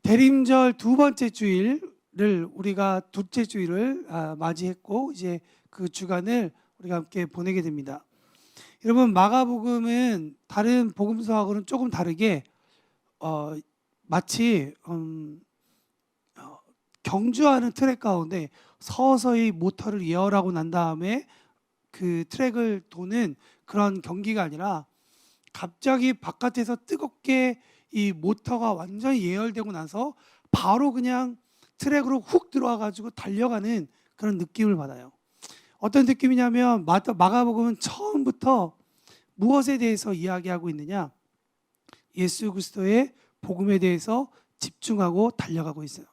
대림절 두 번째 주일을 우리가 둘째 주일을 맞이했고 이제 그 주간을 우리가 함께 보내게 됩니다. 여러분, 마가복음은 다른 복음서하고는 조금 다르게 마치 경주하는 트랙 가운데 서서히 모터를 예열하고 난 다음에 그 트랙을 도는 그런 경기가 아니라 갑자기 바깥에서 뜨겁게 이 모터가 완전히 예열되고 나서 바로 그냥 트랙으로 훅 들어와 가지고 달려가는 그런 느낌을 받아요. 어떤 느낌이냐면 마가복음은 처음부터 무엇에 대해서 이야기하고 있느냐? 예수 그리스도의 복음에 대해서 집중하고 달려가고 있어요.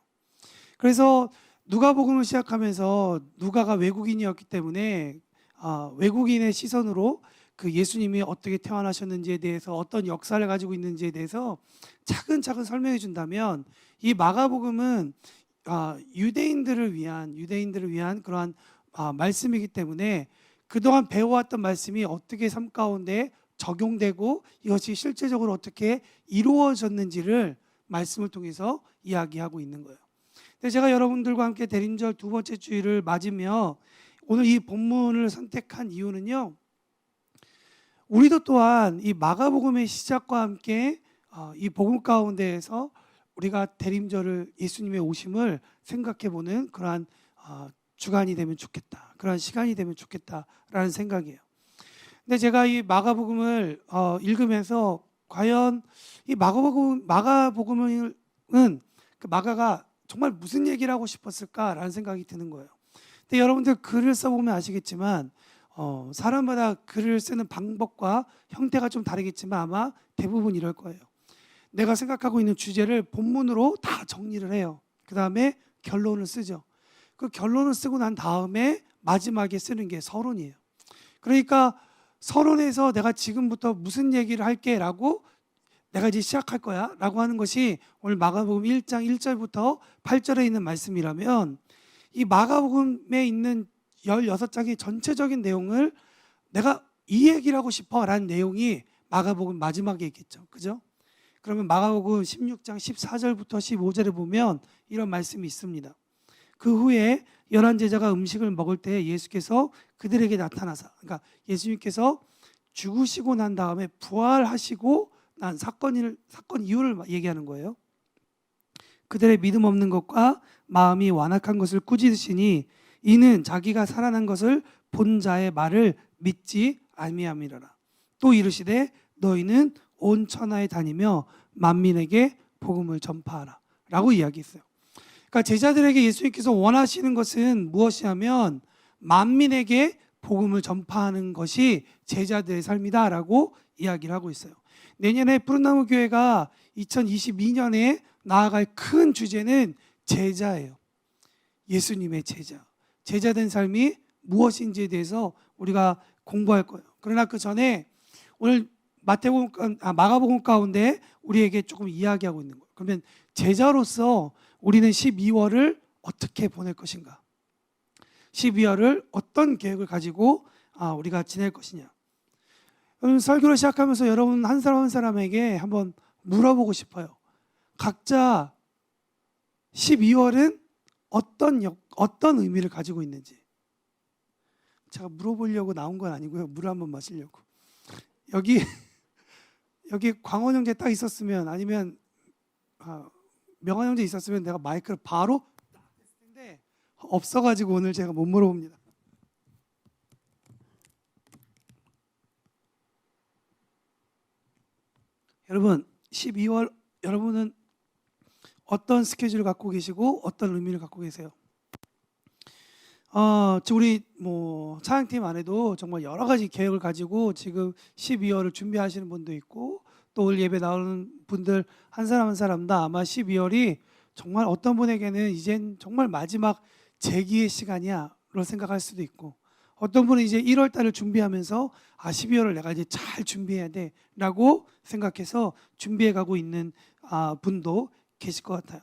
그래서 누가복음을 시작하면서 누가가 외국인이었기 때문에 외국인의 시선으로 그 예수님이 어떻게 태어나셨는지에 대해서 어떤 역사를 가지고 있는지에 대해서 차근차근 설명해 준다면, 이 마가복음은 유대인들을 위한 그러한 말씀이기 때문에 그동안 배워왔던 말씀이 어떻게 삶 가운데 적용되고 이것이 실제적으로 어떻게 이루어졌는지를 말씀을 통해서 이야기하고 있는 거예요. 근데 제가 여러분들과 함께 대림절 두 번째 주일을 맞으며 오늘 이 본문을 선택한 이유는요, 우리도 또한 이 마가복음의 시작과 함께 이 복음 가운데에서 우리가 대림절을, 예수님의 오심을 생각해보는 그러한 주간이 되면 좋겠다, 그런 시간이 되면 좋겠다라는 생각이에요. 근데 제가 이 마가복음을 읽으면서 과연 이 마가복음은 그 마가가 정말 무슨 얘기를 하고 싶었을까라는 생각이 드는 거예요. 근데 여러분들 글을 써보면 아시겠지만 사람마다 글을 쓰는 방법과 형태가 좀 다르겠지만 아마 대부분 이럴 거예요. 내가 생각하고 있는 주제를 본문으로 다 정리를 해요. 그 다음에 결론을 쓰죠. 그 결론을 쓰고 난 다음에 마지막에 쓰는 게 서론이에요. 그러니까 서론에서 내가 지금부터 무슨 얘기를 할게 라고, 내가 이제 시작할 거야 라고 하는 것이 오늘 마가복음 1장 1절부터 8절에 있는 말씀이라면, 이 마가복음에 있는 16장의 전체적인 내용을 내가 이 얘기를 하고 싶어 라는 내용이 마가복음 마지막에 있겠죠. 그죠? 그러면 마가복음 16장 14절부터 15절에 보면 이런 말씀이 있습니다. 그 후에 11 제자가 음식을 먹을 때 예수께서 그들에게 나타나사, 그러니까 예수님께서 죽으시고 난 다음에 부활하시고 난 사건 이유를 얘기하는 거예요. 그들의 믿음 없는 것과 마음이 완악한 것을 꾸짖으시니 이는 자기가 살아난 것을 본 자의 말을 믿지 아니함이로라. 또 이르시되 너희는 온 천하에 다니며 만민에게 복음을 전파하라 라고 이야기했어요. 그러니까 제자들에게 예수님께서 원하시는 것은 무엇이냐면 만민에게 복음을 전파하는 것이 제자들의 삶이다 라고 이야기를 하고 있어요. 내년에 푸른나무 교회가 2022년에 나아갈 큰 주제는 제자예요. 예수님의 제자된 삶이 무엇인지에 대해서 우리가 공부할 거예요. 그러나 그 전에 오늘 마가복음 가운데 우리에게 조금 이야기하고 있는 거예요. 그러면 제자로서 우리는 12월을 어떻게 보낼 것인가? 12월을 어떤 계획을 가지고 우리가 지낼 것이냐? 오늘 설교를 시작하면서 여러분 한 사람 한 사람에게 한번 물어보고 싶어요. 각자 12월은 어떤 의미를 가지고 있는지. 제가 물어보려고 나온 건 아니고요. 물 한번 마시려고. 여기 광원 형제 딱 있었으면, 아니면 명환 형제 있었으면 내가 마이크를 바로 딱 했을 텐데 없어가지고 오늘 제가 못 물어봅니다. 여러분, 12월 여러분은 어떤 스케줄을 갖고 계시고 어떤 의미를 갖고 계세요? 우리 찬양팀 안에도 정말 여러 가지 계획을 가지고 지금 12월을 준비하시는 분도 있고, 또 오늘 예배 나오는 분들 한 사람 한 사람다 아마 12월이 정말 어떤 분에게는 이젠 정말 마지막 재기의 시간이야로 생각할 수도 있고, 어떤 분은 이제 1월 달을 준비하면서 12월을 내가 이제 잘 준비해야 돼 라고 생각해서 준비해 가고 있는 분도 계실 것 같아요.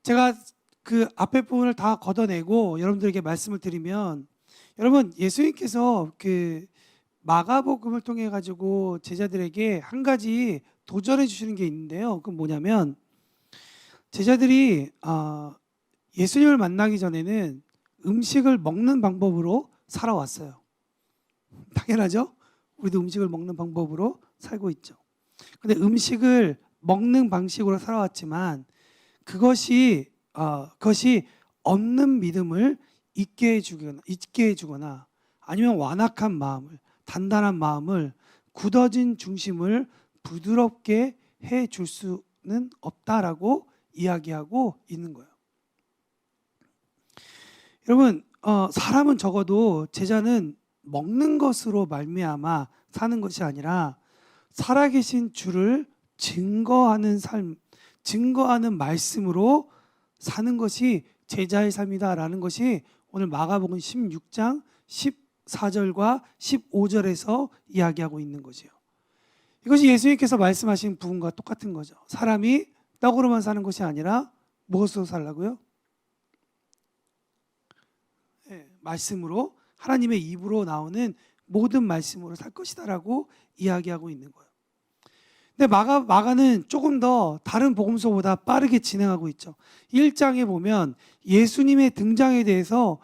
제가 그 앞에 부분을 다 걷어내고 여러분들에게 말씀을 드리면, 여러분 예수님께서 그 마가복음을 통해 가지고 제자들에게 한 가지 도전해 주시는 게 있는데요. 그건 뭐냐면 제자들이 예수님을 만나기 전에는 음식을 먹는 방법으로 살아왔어요. 당연하죠? 우리도 음식을 먹는 방법으로 살고 있죠. 근데 음식을 먹는 방식으로 살아왔지만 그것이 없는 믿음을 잊게 해주거나 아니면 완악한 마음을, 단단한 마음을, 굳어진 중심을 부드럽게 해줄 수는 없다라고 이야기하고 있는 거예요. 여러분, 사람은 적어도 제자는 먹는 것으로 말미암아 사는 것이 아니라 살아계신 주를 증거하는 삶, 증거하는 말씀으로 사는 것이 제자의 삶이다라는 것이 오늘 마가복음 16장 14절과 15절에서 이야기하고 있는 것이에요. 이것이 예수님께서 말씀하신 부분과 똑같은 거죠. 사람이 떡으로만 사는 것이 아니라 무엇으로 살라고요? 네, 말씀으로, 하나님의 입으로 나오는 모든 말씀으로 살 것이다라고 이야기하고 있는 거예요. 근데 마가는 조금 더 다른 복음서보다 빠르게 진행하고 있죠. 1장에 보면 예수님의 등장에 대해서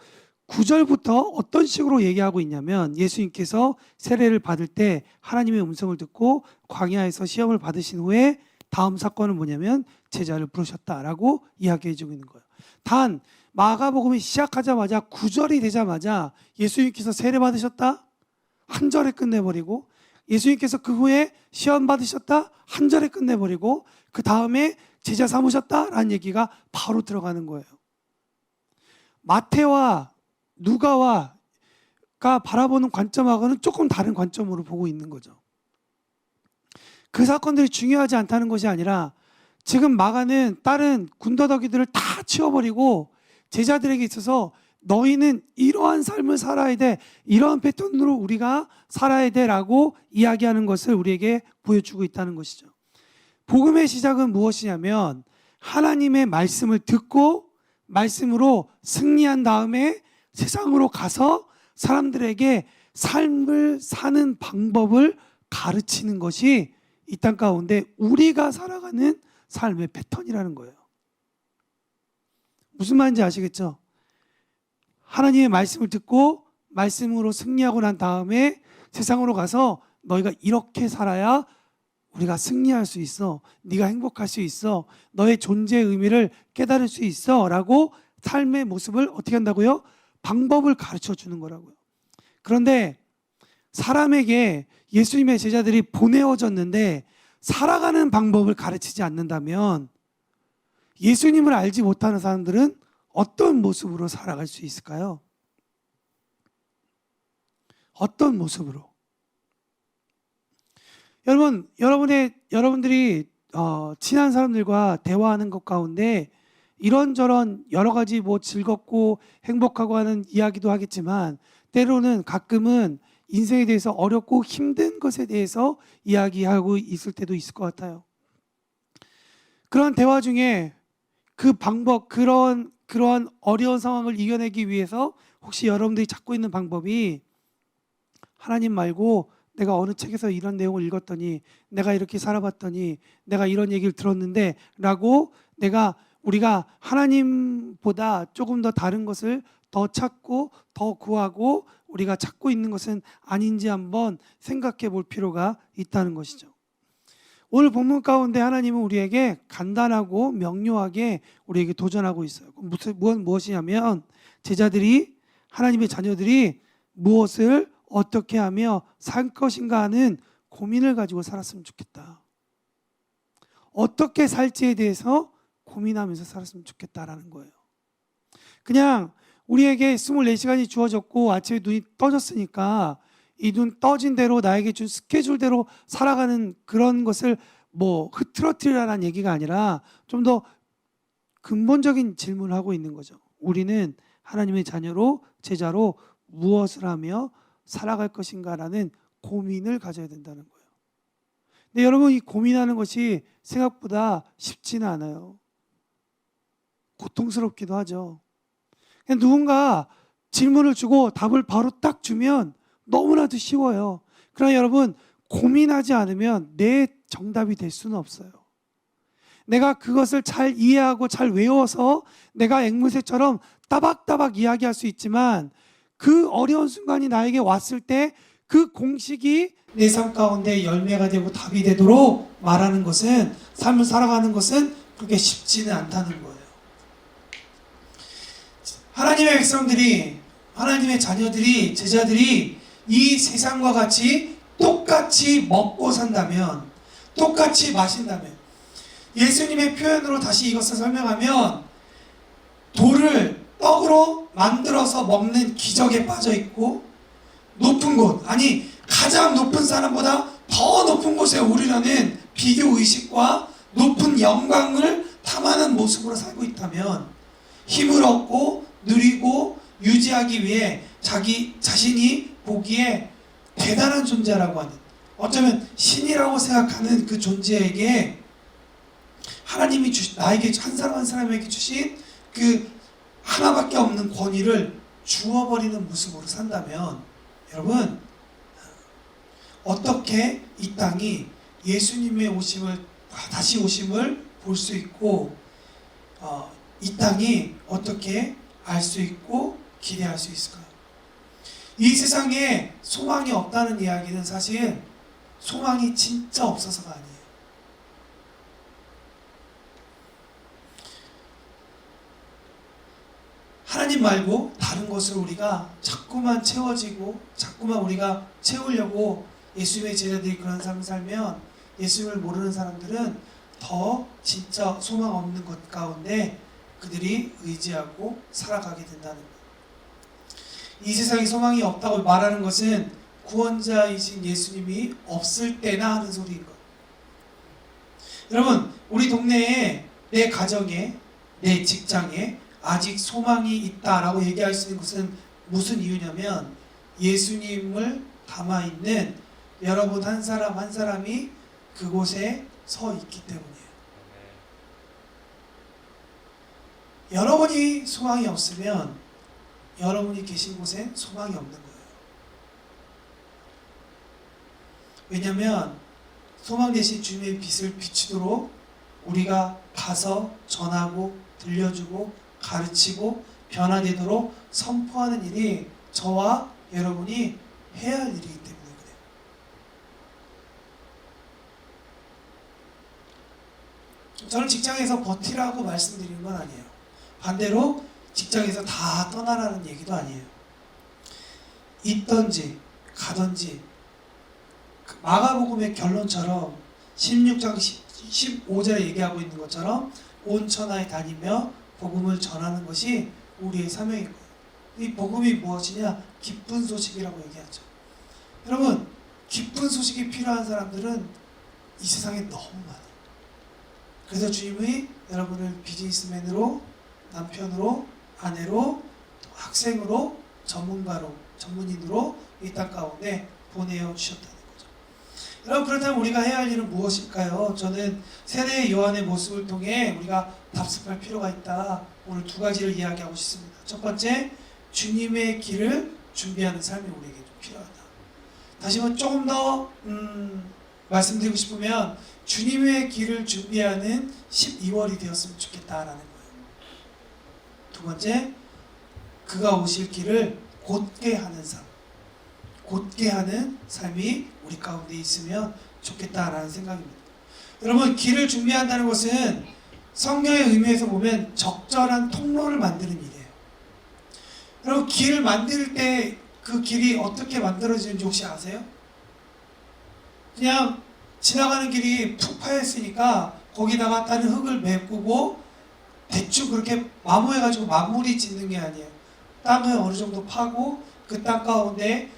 9절부터 어떤 식으로 얘기하고 있냐면 예수님께서 세례를 받을 때 하나님의 음성을 듣고 광야에서 시험을 받으신 후에 다음 사건은 뭐냐면 제자를 부르셨다라고 이야기해 주고 있는 거예요. 단 마가복음이 시작하자마자 9절이 되자마자 예수님께서 세례 받으셨다? 한 절에 끝내버리고 예수님께서 그 후에 시험 받으셨다? 한 절에 끝내버리고 그 다음에 제자 삼으셨다라는 얘기가 바로 들어가는 거예요. 마태와 누가가 바라보는 관점하고는 조금 다른 관점으로 보고 있는 거죠. 그 사건들이 중요하지 않다는 것이 아니라 지금 마가는 다른 군더더기들을 다 치워버리고 제자들에게 있어서 너희는 이러한 삶을 살아야 돼, 이러한 패턴으로 우리가 살아야 돼라고 이야기하는 것을 우리에게 보여주고 있다는 것이죠. 복음의 시작은 무엇이냐면 하나님의 말씀을 듣고 말씀으로 승리한 다음에 세상으로 가서 사람들에게 삶을 사는 방법을 가르치는 것이 이 땅 가운데 우리가 살아가는 삶의 패턴이라는 거예요. 무슨 말인지 아시겠죠? 하나님의 말씀을 듣고 말씀으로 승리하고 난 다음에 세상으로 가서 너희가 이렇게 살아야 우리가 승리할 수 있어, 네가 행복할 수 있어, 너의 존재의 의미를 깨달을 수 있어 라고 삶의 모습을 어떻게 한다고요? 방법을 가르쳐 주는 거라고요. 그런데 사람에게 예수님의 제자들이 보내어졌는데 살아가는 방법을 가르치지 않는다면 예수님을 알지 못하는 사람들은 어떤 모습으로 살아갈 수 있을까요? 어떤 모습으로? 여러분들이 친한 사람들과 대화하는 것 가운데 이런저런 여러 가지 즐겁고 행복하고 하는 이야기도 하겠지만 때로는 가끔은 인생에 대해서 어렵고 힘든 것에 대해서 이야기하고 있을 때도 있을 것 같아요. 그런 대화 중에 그 방법, 그러한 어려운 상황을 이겨내기 위해서 혹시 여러분들이 찾고 있는 방법이 하나님 말고 내가 어느 책에서 이런 내용을 읽었더니 내가 이렇게 살아봤더니 내가 이런 얘기를 들었는데 라고 우리가 하나님보다 조금 더 다른 것을 더 찾고 더 구하고 우리가 찾고 있는 것은 아닌지 한번 생각해 볼 필요가 있다는 것이죠. 오늘 본문 가운데 하나님은 우리에게 간단하고 명료하게 우리에게 도전하고 있어요. 무엇이냐면 제자들이, 하나님의 자녀들이 무엇을 어떻게 하며 살 것인가 하는 고민을 가지고 살았으면 좋겠다. 어떻게 살지에 대해서 고민하면서 살았으면 좋겠다라는 거예요. 그냥 우리에게 24시간이 주어졌고 아침에 눈이 떠졌으니까 이 눈 떠진 대로 나에게 준 스케줄대로 살아가는 그런 것을 흐트러뜨리라는 얘기가 아니라 좀 더 근본적인 질문을 하고 있는 거죠. 우리는 하나님의 자녀로, 제자로 무엇을 하며 살아갈 것인가라는 고민을 가져야 된다는 거예요. 근데 여러분, 이 고민하는 것이 생각보다 쉽지는 않아요. 고통스럽기도 하죠. 그냥 누군가 질문을 주고 답을 바로 딱 주면 너무나도 쉬워요. 그러나 여러분, 고민하지 않으면 내 정답이 될 수는 없어요. 내가 그것을 잘 이해하고 잘 외워서 내가 앵무새처럼 따박따박 이야기할 수 있지만 그 어려운 순간이 나에게 왔을 때 그 공식이 내 삶 가운데 열매가 되고 답이 되도록 말하는 것은, 삶을 살아가는 것은 그렇게 쉽지는 않다는 거예요. 하나님의 백성들이, 하나님의 자녀들이, 제자들이 이 세상과 같이 똑같이 먹고 산다면, 똑같이 마신다면, 예수님의 표현으로 다시 이것을 설명하면 돌을 떡으로 만들어서 먹는 기적에 빠져 있고, 높은 곳, 아니 가장 높은 사람보다 더 높은 곳에 오르려는 비교의식과 높은 영광을 탐하는 모습으로 살고 있다면, 힘을 얻고 누리고 유지하기 위해 자기 자신이 보기에 대단한 존재라고 하는, 어쩌면 신이라고 생각하는 그 존재에게 하나님이 나에게 한 사람 한 사람에게 주신 그 하나밖에 없는 권위를 주어버리는 모습으로 산다면, 여러분, 어떻게 이 땅이 예수님의 오심을, 다시 오심을 볼 수 있고, 이 땅이 어떻게 알 수 있고 기대할 수 있을까요? 이 세상에 소망이 없다는 이야기는 사실 소망이 진짜 없어서가 아니에요. 하나님 말고 다른 것을 우리가 자꾸만 채워지고 자꾸만 우리가 채우려고 예수님의 제자들이 그런 삶을 살면, 예수님을 모르는 사람들은 더 진짜 소망 없는 것 가운데 그들이 의지하고 살아가게 된다는 거예요. 이 세상에 소망이 없다고 말하는 것은 구원자이신 예수님이 없을 때나 하는 소리인 거예요. 여러분, 우리 동네에, 내 가정에, 내 직장에 아직 소망이 있다라고 얘기할 수 있는 것은 무슨 이유냐면, 예수님을 담아있는 여러분 한 사람 한 사람이 그곳에 서 있기 때문이에요. 여러분이 소망이 없으면 여러분이 계신 곳엔 소망이 없는 거예요. 왜냐하면 소망 대신 주님의 빛을 비추도록 우리가 가서 전하고 들려주고 가르치고 변화되도록 선포하는 일이 저와 여러분이 해야 할 일이기 때문에 그래요. 저는 직장에서 버티라고 말씀드리는 건 아니에요. 반대로 직장에서 다 떠나라는 얘기도 아니에요. 있던지 가던지, 마가복음의 결론처럼 16장 15절에 얘기하고 있는 것처럼 온 천하에 다니며 복음을 전하는 것이 우리의 사명인 거예요. 이 복음이 무엇이냐? 기쁜 소식이라고 얘기하죠. 여러분, 기쁜 소식이 필요한 사람들은 이 세상에 너무 많아요. 그래서 주님이 여러분을 비즈니스맨으로, 남편으로, 아내로, 학생으로, 전문가로, 전문인으로 이 땅 가운데 보내어 주셨다는 거죠. 여러분, 그렇다면 우리가 해야 할 일은 무엇일까요? 저는 세례 요한의 모습을 통해 우리가 답습할 필요가 있다. 오늘 두 가지를 이야기하고 싶습니다. 첫 번째, 주님의 길을 준비하는 삶이 우리에게 좀 필요하다. 다시 한번 조금 더 말씀드리고 싶으면, 주님의 길을 준비하는 12월이 되었으면 좋겠다라는 거예요. 두 번째, 그가 오실 길을 곧게 하는 삶, 곧게 하는 삶이 우리 가운데 있으면 좋겠다라는 생각입니다. 여러분, 길을 준비한다는 것은 성경의 의미에서 보면 적절한 통로를 만드는 일이에요. 여러분, 길을 만들 때 그 길이 어떻게 만들어지는지 혹시 아세요? 그냥 지나가는 길이 푹 파였으니까 거기다가 다른 흙을 메꾸고 대충 그렇게 마무해가지고 마무리 짓는 게 아니에요. 땅을 어느 정도 파고 그 땅 가운데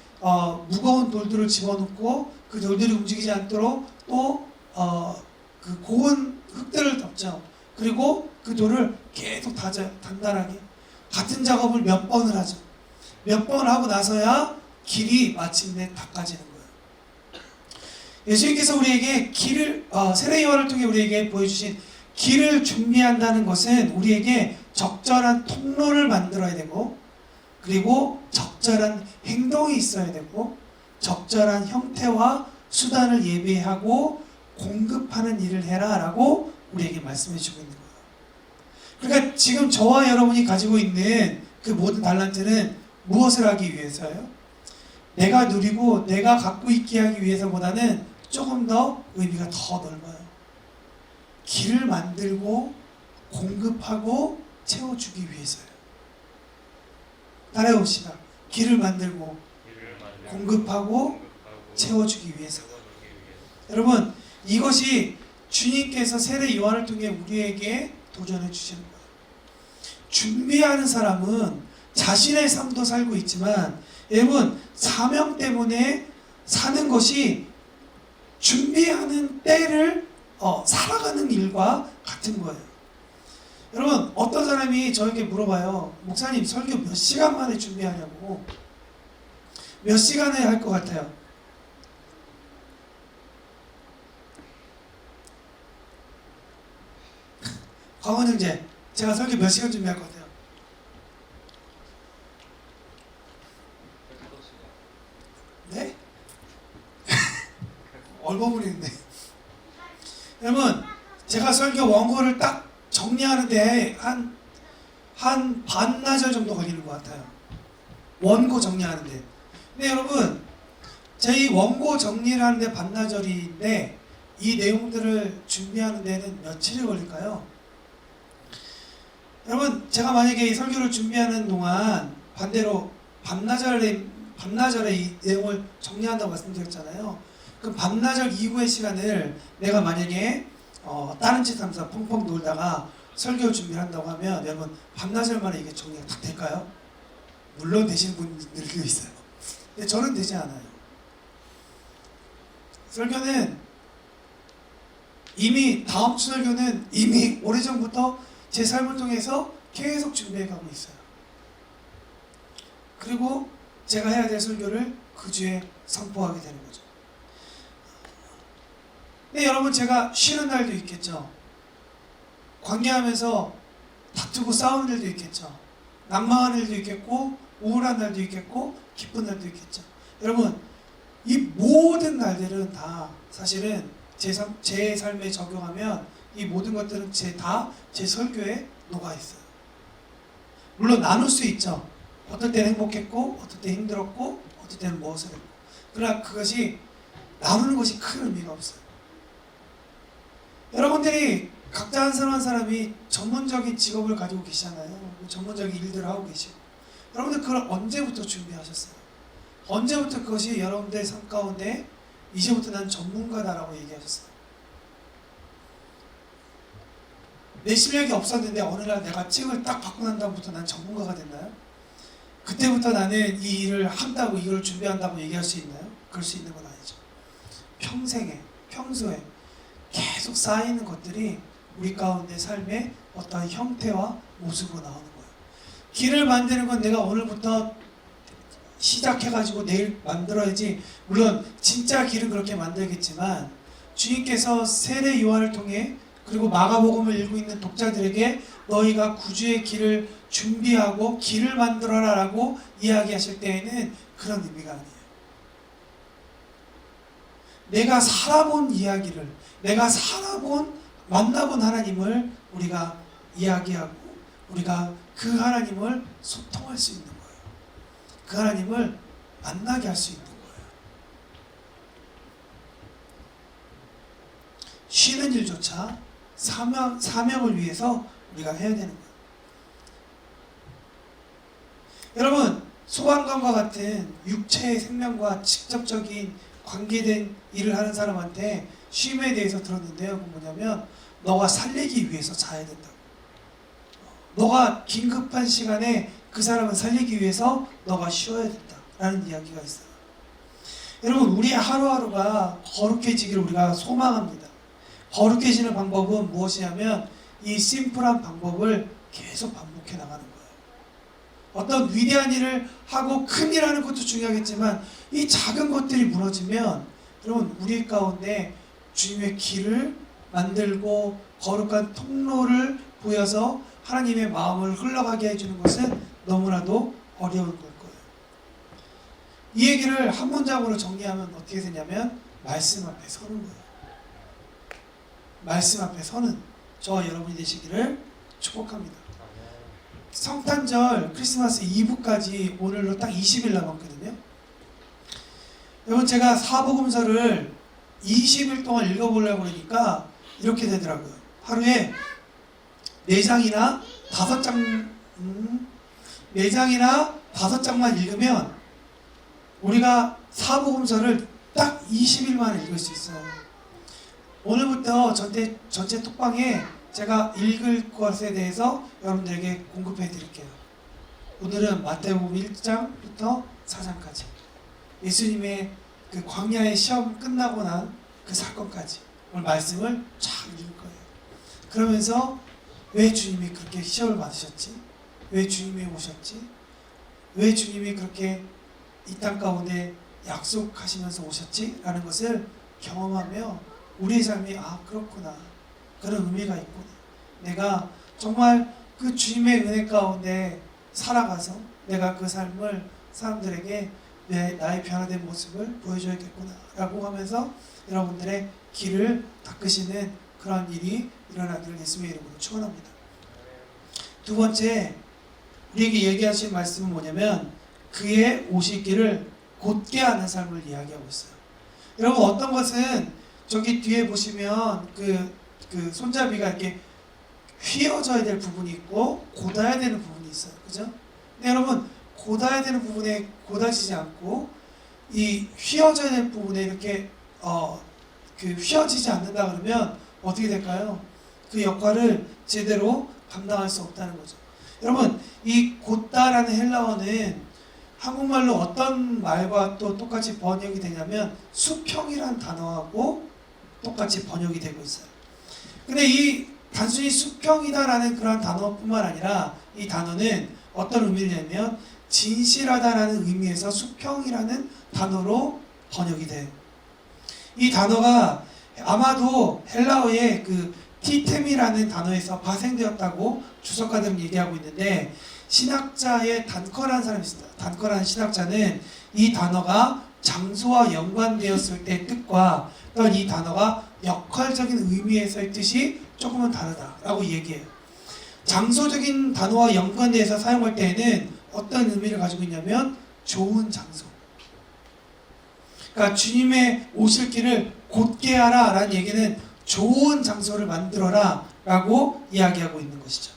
무거운 돌들을 집어넣고 그 돌들이 움직이지 않도록 또 그 고운 흙들을 덮죠. 그리고 그 돌을 계속 다져요. 단단하게. 같은 작업을 몇 번을 하죠. 몇 번을 하고 나서야 길이 마침내 닦아지는 거예요. 예수님께서 우리에게 길을, 세례 요한을 통해 우리에게 보여주신 길을 준비한다는 것은 우리에게 적절한 통로를 만들어야 되고, 그리고 적절한 행동이 있어야 되고, 적절한 형태와 수단을 예비하고 공급하는 일을 해라라고 우리에게 말씀해 주고 있는 거예요. 그러니까 지금 저와 여러분이 가지고 있는 그 모든 달란트는 무엇을 하기 위해서요? 내가 누리고 내가 갖고 있게 하기 위해서보다는 조금 더 의미가 더 넓어요. 길을 만들고 공급하고 채워주기 위해서요. 따라해 봅시다. 길을 만들고 공급하고 채워주기 위해서. 여러분, 이것이 주님께서 세례 요한을 통해 우리에게 도전해 주시는 거예요. 준비하는 사람은 자신의 삶도 살고 있지만, 여러분, 사명 때문에 사는 것이 준비하는 때를 살아가는 일과 같은 거예요. 여러분, 어떤 사람이 저에게 물어봐요. 목사님, 설교 몇 시간 만에 준비하냐고. 몇 시간에 할 것 같아요? 강원 형제, 제가 설교 몇 시간 준비할 것 같아요? 네? 얼버무리는데. 여러분, 제가 설교 원고를 딱 정리하는데 한 반나절 정도 걸리는 것 같아요. 원고 정리하는데. 근데 여러분, 제 원고 정리를 하는데 반나절인데 이 내용들을 준비하는 데는 며칠이 걸릴까요? 여러분, 제가 만약에 이 설교를 준비하는 동안 반대로 반나절에 이 내용을 정리한다고 말씀드렸잖아요. 그럼 반나절 이후의 시간을 내가 만약에 다른 짓 하면서 펑펑 놀다가 설교 준비를 한다고 하면 여러분, 반나절 만에 이게 정리가 다 될까요? 물론 되시는 분들도 있어요. 근데 저는 되지 않아요. 설교는 이미 다음 주 설교는 이미 오래전부터 제 삶을 통해서 계속 준비해 가고 있어요. 그리고 제가 해야 될 설교를 그 주에 선포하게 되는 거죠. 근데 여러분, 제가 쉬는 날도 있겠죠. 관계하면서 다투고 싸우는 일도 있겠죠. 낙망하는 일도 있겠고, 우울한 날도 있겠고, 기쁜 날도 있겠죠. 여러분, 이 모든 날들은 다 사실은 제 삶에 적용하면 이 모든 것들은 다 제 설교에 녹아 있어요. 물론 나눌 수 있죠. 어떨 때는 행복했고, 어떨 때 힘들었고, 어떨 때는 무엇을 했고. 그러나 그것이 나누는 것이 큰 의미가 없어요. 여러분들이 각자 한 사람이 전문적인 직업을 가지고 계시잖아요. 전문적인 일들을 하고 계시고. 여러분들 그걸 언제부터 준비하셨어요? 언제부터 그것이 여러분들의 삶 가운데 이제부터 난 전문가다라고 얘기하셨어요? 내 실력이 없었는데 어느 날 내가 책을 딱 받고 난 다음부터 난 전문가가 됐나요? 그때부터 나는 이 일을 한다고, 이걸 준비한다고 얘기할 수 있나요? 그럴 수 있는 건 아니죠. 평소에 계속 쌓이는 것들이 우리 가운데 삶의 어떤 형태와 모습으로 나오는 거예요. 길을 만드는 건 내가 오늘부터 시작해가지고 내일 만들어야지. 물론 진짜 길은 그렇게 만들겠지만, 주님께서 세례 요한을 통해 그리고 마가복음을 읽고 있는 독자들에게 너희가 구주의 길을 준비하고 길을 만들어라 라고 이야기하실 때에는 그런 의미가 아니에요. 내가 살아본 이야기를, 내가 만나본 하나님을 우리가 이야기하고 우리가 그 하나님을 소통할 수 있는 거예요. 그 하나님을 만나게 할 수 있는 거예요. 쉬는 일조차 사명을 위해서 우리가 해야 되는 거예요. 여러분, 소방관과 같은 육체의 생명과 직접적인 관계된 일을 하는 사람한테 쉼에 대해서 들었는데요. 그건 뭐냐면, 너가 살리기 위해서 자야 된다고. 너가 긴급한 시간에 그 사람을 살리기 위해서 너가 쉬어야 된다 라는 이야기가 있어요. 여러분, 우리의 하루하루가 거룩해지기를 우리가 소망합니다. 거룩해지는 방법은 무엇이냐면 이 심플한 방법을 계속 반복해 나가는 거예요. 어떤 위대한 일을 하고 큰 일 하는 것도 중요하겠지만 이 작은 것들이 무너지면 여러분, 우리 가운데 주님의 길을 만들고 거룩한 통로를 보여서 하나님의 마음을 흘러가게 해주는 것은 너무나도 어려울 걸 거예요. 이 얘기를 한 문장으로 정리하면 어떻게 되냐면 말씀 앞에 서는 거예요. 말씀 앞에 서는 저와 여러분이 되시기를 축복합니다. 성탄절 크리스마스 이브까지 오늘로 딱 20일 남았거든요. 여러분, 제가 사복음서를 20일 동안 읽어보려고 그러니까 이렇게 되더라고요. 하루에 4장이나 5장, 4장이나 5장만 읽으면 우리가 사복음서를 딱 20일 만에 읽을 수 있어요. 오늘부터 전체 톡방에 제가 읽을 것에 대해서 여러분들에게 공급해 드릴게요. 오늘은 마태복음 1장부터 4장까지 예수님의 그 광야의 시험 끝나고 난 그 사건까지 오늘 말씀을 쫙 읽을 거예요. 그러면서 왜 주님이 그렇게 시험을 받으셨지? 왜 주님이 오셨지? 왜 주님이 그렇게 이 땅 가운데 약속하시면서 오셨지? 라는 것을 경험하며 우리의 삶이 그렇구나, 그런 의미가 있구나, 내가 정말 그 주님의 은혜 가운데 살아가서 내가 그 삶을 사람들에게 나의 변화된 모습을 보여줘야겠구나 라고 하면서 여러분들의 길을 닦으시는 그런 일이 일어나기를 예수님의 이름으로 축원합니다. 두 번째, 우리에게 얘기하신 말씀은 뭐냐면 그의 오실 길을 곧게 하는 삶을 이야기하고 있어요. 여러분, 어떤 것은 저기 뒤에 보시면 그 손잡이가 이렇게 휘어져야 될 부분이 있고 곧아야 되는 부분이 있어요. 그죠? 근데 여러분, 곧아야 되는 부분에 곧아지지 않고 이 휘어져야 될 부분에 이렇게 그 휘어지지 않는다 그러면 어떻게 될까요? 그 역할을 제대로 감당할 수 없다는 거죠. 여러분, 이 곧다라는 헬라어는 한국말로 어떤 말과 또 똑같이 번역이 되냐면 수평이라는 단어하고 똑같이 번역이 되고 있어요. 근데 이 단순히 수평이다라는 그런 단어뿐만 아니라 이 단어는 어떤 의미를 내냐면 진실하다라는 의미에서 수평이라는 단어로 번역이 돼요. 이 단어가 아마도 헬라어의 그 티템이라는 단어에서 파생되었다고 주석가들은 얘기하고 있는데, 신학자의 단커라는 사람이 있습니다. 단커라는 신학자는 이 단어가 장소와 연관되었을 때 뜻과 또한 이 단어가 역할적인 의미에서의 뜻이 조금은 다르다라고 얘기해요. 장소적인 단어와 연관돼서 사용할 때에는 어떤 의미를 가지고 있냐면 좋은 장소. 그러니까 주님의 오실 길을 곧게 하라 라는 얘기는 좋은 장소를 만들어라 라고 이야기하고 있는 것이죠.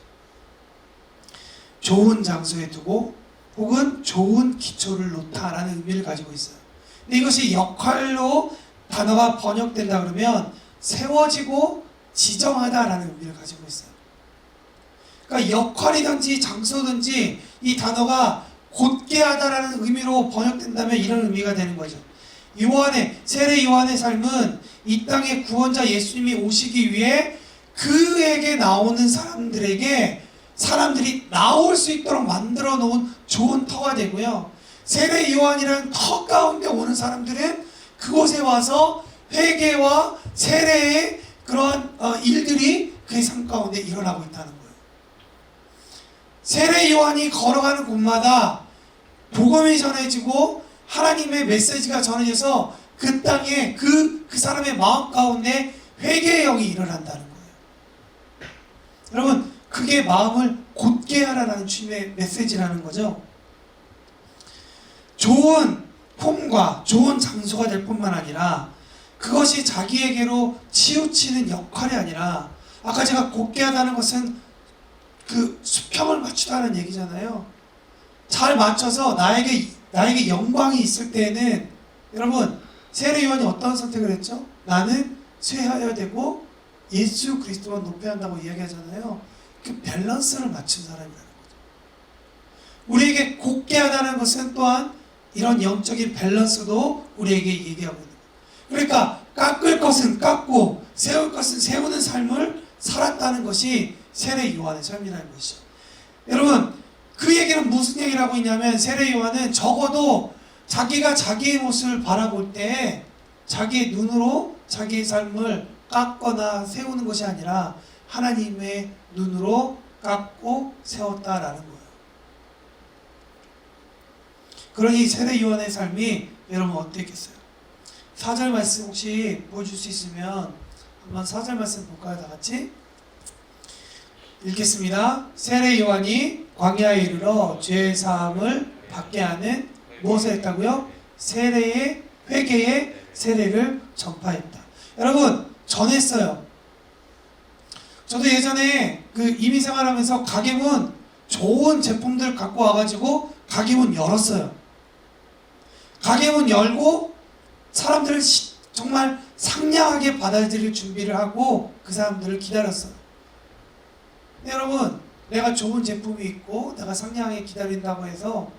좋은 장소에 두고 혹은 좋은 기초를 놓다 라는 의미를 가지고 있어요. 근데 이것이 역할로 단어가 번역된다 그러면 세워지고 지정하다 라는 의미를 가지고 있어요. 그러니까 역할이든지 장소든지 이 단어가 곧게 하다라는 의미로 번역된다면 이런 의미가 되는 거죠. 세례 요한의 삶은 이 땅의 구원자 예수님이 오시기 위해 그에게 나오는 사람들이 나올 수 있도록 만들어 놓은 좋은 터가 되고요. 세례 요한이라는 터 가운데 오는 사람들은 그곳에 와서 회개와 세례의 그런 일들이 그의 삶 가운데 일어나고 있다는 거예요. 세례 요한이 걸어가는 곳마다 복음이 전해지고 하나님의 메시지가 전해져서 그 땅에 그 사람의 마음 가운데 회개의 영이 일어난다는 거예요. 여러분, 그게 마음을 곧게 하라는 주님의 메시지라는 거죠. 좋은 폼과 좋은 장소가 될 뿐만 아니라 그것이 자기에게로 치우치는 역할이 아니라, 아까 제가 곧게 하다는 것은 그 수평을 맞추다는 얘기잖아요. 잘 맞춰서 나에게 영광이 있을 때에는, 여러분, 세례 요한이 어떤 선택을 했죠? 나는 쇠하여야 되고 예수 그리스도만 높여야 한다고 이야기하잖아요. 그 밸런스를 맞춘 사람이라는 거죠. 우리에게 곧게 하다는 것은 또한 이런 영적인 밸런스도 우리에게 얘기하고 있는 거예요. 그러니까 깎을 것은 깎고 세울 것은 세우는 삶을 살았다는 것이 세례 요한의 삶이라는 것이죠. 여러분, 그 얘기는 무슨 얘기를 하고 있냐면, 세례 요한은 적어도 자기가 자기의 모습을 바라볼 때 자기의 눈으로 자기의 삶을 깎거나 세우는 것이 아니라 하나님의 눈으로 깎고 세웠다라는 거예요. 그러니 세례 요한의 삶이 여러분 어땠겠어요? 4절 말씀 혹시 보여줄 수 있으면 한번 4절 말씀 볼까요? 다 같이 읽겠습니다. 세례 요한이 광야에 이르러 죄 사함을 받게 하는 무엇을 했다고요? 세례의 회개의 세례를 전파했다. 여러분 전했어요. 저도 예전에 그 이민 생활하면서 가게문 좋은 제품들 갖고 와가지고 가게문 열었어요. 가게문 열고 사람들을 정말 상냥하게 받아들일 준비를 하고 그 사람들을 기다렸어요. 근데 여러분, 내가 좋은 제품이 있고 내가 상냥하게 기다린다고 해서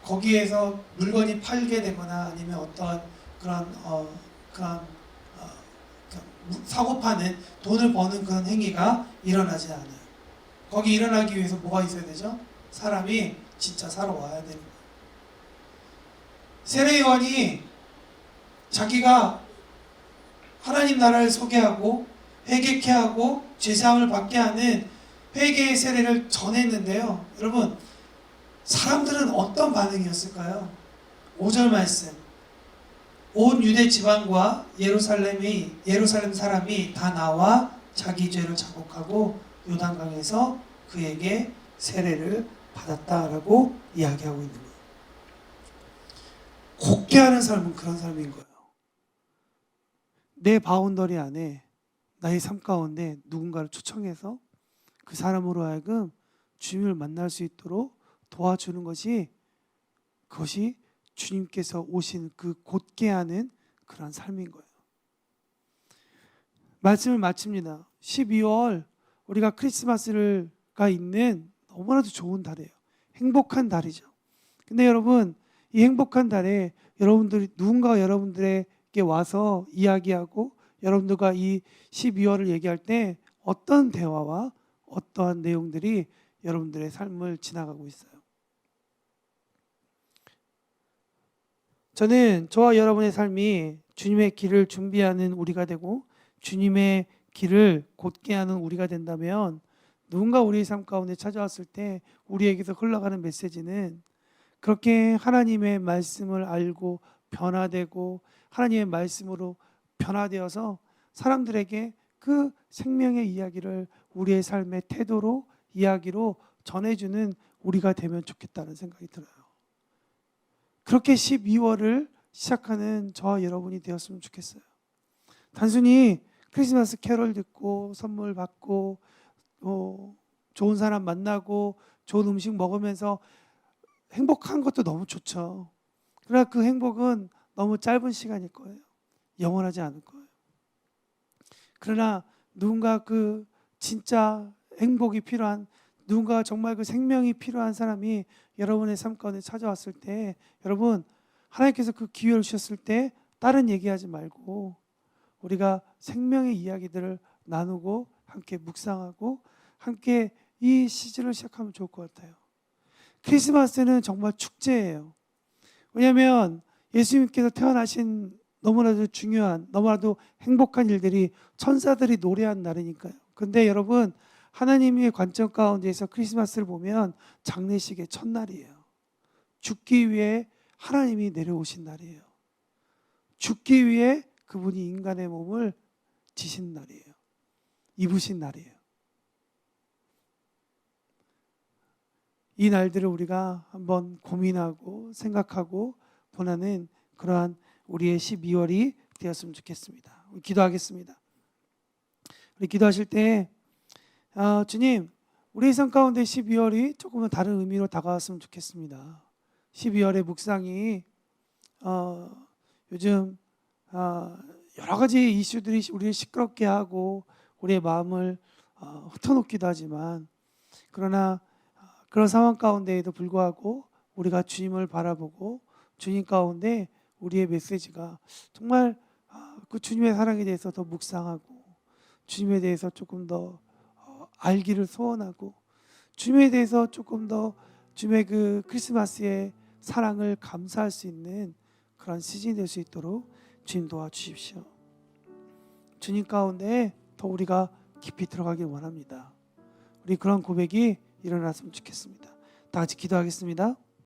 거기에서 물건이 팔게 되거나 아니면 어떤 그런 사고 파는 돈을 버는 그런 행위가 일어나지 않아요. 거기 일어나기 위해서 뭐가 있어야 되죠? 사람이 진짜 살아와야 되는 거예요. 세례 요한이 자기가 하나님 나라를 소개하고 회개케 하고 죄사함을 받게 하는 회개의 세례를 전했는데요. 여러분, 사람들은 어떤 반응이었을까요? 5절 말씀. 온 유대 지방과 예루살렘 사람이 다 나와 자기 죄를 자복하고 요단강에서 그에게 세례를 받았다라고 이야기하고 있는 거예요. 곱게 하는 삶은 그런 삶인 거예요. 내 바운더리 안에 나의 삶 가운데 누군가를 초청해서 그 사람으로 하여금 주님을 만날 수 있도록 도와주는 것이, 그것이 주님께서 오신 그 곧게 하는 그런 삶인 거예요. 말씀을 마칩니다. 12월 우리가 크리스마스가 있는 너무나도 좋은 달이에요. 행복한 달이죠. 근데 여러분, 이 행복한 달에 여러분들이 누군가가 여러분들에게 와서 이야기하고 여러분들과 이 12월을 얘기할 때 어떤 대화와 어떠한 내용들이 여러분들의 삶을 지나가고 있어요. 저는 저와 여러분의 삶이 주님의 길을 준비하는 우리가 되고 주님의 길을 곧게 하는 우리가 된다면, 누군가 우리의 삶 가운데 찾아왔을 때 우리에게서 흘러가는 메시지는 그렇게 하나님의 말씀을 알고 변화되고 하나님의 말씀으로 변화되어서 사람들에게 그 생명의 이야기를 우리의 삶의 태도로, 이야기로 전해주는 우리가 되면 좋겠다는 생각이 들어요. 그렇게 12월을 시작하는 저와 여러분이 되었으면 좋겠어요. 단순히 크리스마스 캐롤 듣고 선물 받고 좋은 사람 만나고 좋은 음식 먹으면서 행복한 것도 너무 좋죠. 그러나 그 행복은 너무 짧은 시간일 거예요. 영원하지 않을 거예요. 그러나 누군가 그 진짜 행복이 필요한, 누군가 정말 그 생명이 필요한 사람이 여러분의 삶 가운데 찾아왔을 때, 여러분, 하나님께서 그 기회를 주셨을 때 다른 얘기하지 말고 우리가 생명의 이야기들을 나누고 함께 묵상하고 함께 이 시즌을 시작하면 좋을 것 같아요. 크리스마스는 정말 축제예요. 왜냐하면 예수님께서 태어나신 너무나도 중요한, 너무나도 행복한 일들이 천사들이 노래한 날이니까요. 근데 여러분, 하나님의 관점 가운데에서 크리스마스를 보면 장례식의 첫날이에요. 죽기 위해 하나님이 내려오신 날이에요. 죽기 위해 그분이 인간의 몸을 지신 날이에요. 입으신 날이에요. 이 날들을 우리가 한번 고민하고 생각하고 보내는 그러한 우리의 12월이 되었으면 좋겠습니다. 기도하겠습니다. 우리 기도하실 때 주님, 우리의 삶 가운데 12월이 조금은 다른 의미로 다가왔으면 좋겠습니다. 12월의 묵상이 요즘 여러 가지 이슈들이 우리를 시끄럽게 하고 우리의 마음을 흩어놓기도 하지만, 그러나 그런 상황 가운데에도 불구하고 우리가 주님을 바라보고 주님 가운데 우리의 메시지가 정말 그 주님의 사랑에 대해서 더 묵상하고 주님에 대해서 조금 더 알기를 소원하고 주님에 대해서 조금 더 주님의 그 크리스마스의 사랑을 감사할 수 있는 그런 시즌이 될 수 있도록 주님 도와주십시오. 주님 가운데 더 우리가 깊이 들어가길 원합니다. 우리 그런 고백이 일어났으면 좋겠습니다. 다 같이 기도하겠습니다.